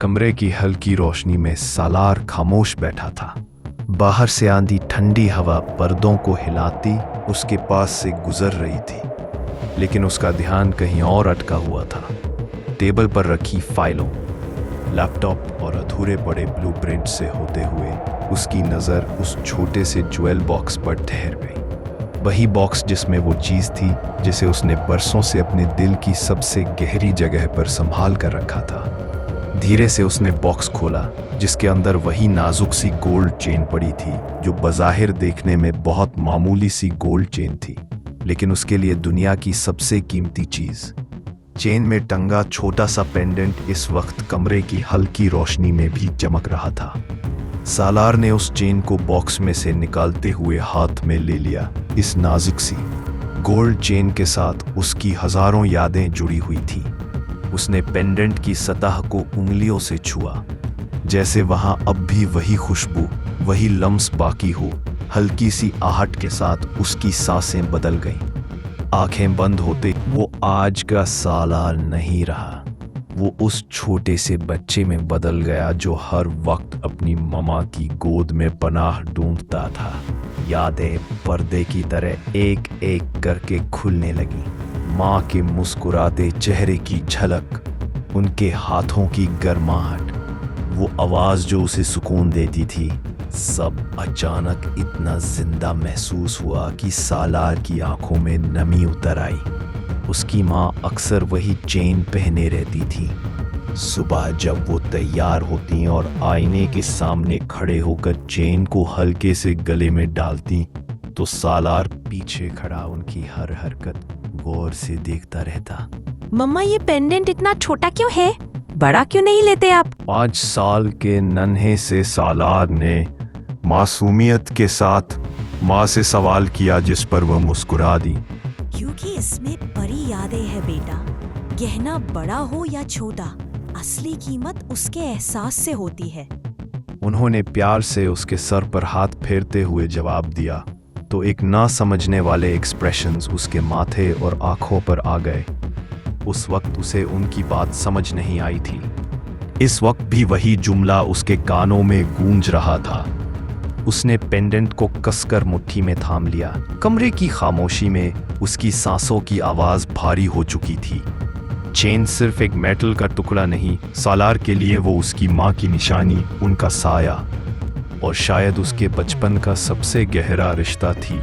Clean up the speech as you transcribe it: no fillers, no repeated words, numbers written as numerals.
कमरे की हल्की रोशनी में सालार खामोश बैठा था। बाहर से आंधी ठंडी हवा पर्दों को हिलाती उसके पास से गुजर रही थी, लेकिन उसका ध्यान कहीं और अटका हुआ था। टेबल पर रखी फाइलों, लैपटॉप और अधूरे पड़े ब्लूप्रिंट से होते हुए उसकी नज़र उस छोटे से ज्वेल बॉक्स पर ठहर गई। वही बॉक्स जिसमें वो चीज़ थी जिसे उसने बरसों से अपने दिल की सबसे गहरी जगह पर संभाल कर रखा था। धीरे से उसने बॉक्स खोला, जिसके अंदर वही नाजुक सी गोल्ड चेन पड़ी थी जो बज़ाहिर देखने में बहुत मामूली सी गोल्ड चेन थी, लेकिन उसके लिए दुनिया की सबसे कीमती चीज़। चेन में टंगा छोटा सा पेंडेंट इस वक्त कमरे की हल्की रोशनी में भी चमक रहा था। सालार ने उस चेन को बॉक्स में से निकालते हुए हाथ में ले लिया। इस नाजुक सी गोल्ड चेन के साथ उसकी हजारों यादें जुड़ी हुई थी। उसने पेंडेंट की सतह को उंगलियों से छुआ, जैसे वहां अब भी वही खुशबू, वही लम्स बाकी हो। हल्की सी आहट के साथ उसकी सांसें बदल गईं। आंखें बंद होते वो आज का सालार नहीं रहा। वो उस छोटे से बच्चे में बदल गया जो हर वक्त अपनी ममा की गोद में पनाह ढूंढता था। यादें पर्दे की तरह एक एक करके खुलने लगी। माँ के मुस्कुराते चेहरे की झलक, उनके हाथों की गर्माहट, वो आवाज़ जो उसे सुकून देती थी, सब अचानक इतना जिंदा महसूस हुआ कि सालार की आंखों में नमी उतर आई। उसकी माँ अक्सर वही चेन पहने रहती थी। सुबह जब वो तैयार होती और आईने के सामने खड़े होकर चेन को हल्के से गले में डालती, तो सालार पीछे खड़ा उनकी हर हरकत गौर से देखता रहता। मम्मा, ये पेंडेंट इतना छोटा क्यों है? बड़ा क्यों नहीं लेते आप? 5 साल के नन्हे से सालार ने मासूमियत के साथ माँ से सवाल किया, जिस पर वह मुस्कुरा दी। क्योंकि इसमें बड़ी यादें हैं बेटा। गहना बड़ा हो या छोटा, असली कीमत उसके एहसास से होती है। उन्होंने प्यार से उसके सर पर हाथ फेरते हुए जवाब दिया, तो एक ना समझने वाले एक्सप्रेशंस उसके माथे और आंखों पर आ गए। उस वक्त उसे उनकी बात समझ नहीं आई थी। इस वक्त भी वही जुमला उसके कानों में गूंज रहा था। उसने पेंडेंट को कसकर मुट्ठी में थाम लिया। कमरे की खामोशी में उसकी सांसों की आवाज भारी हो चुकी थी। चेन सिर्फ एक मेटल का टुकड़ा नहीं, सालार के लिए वो उसकी माँ की निशानी, उनका साया, और शायद उसके बचपन का सबसे गहरा रिश्ता थी।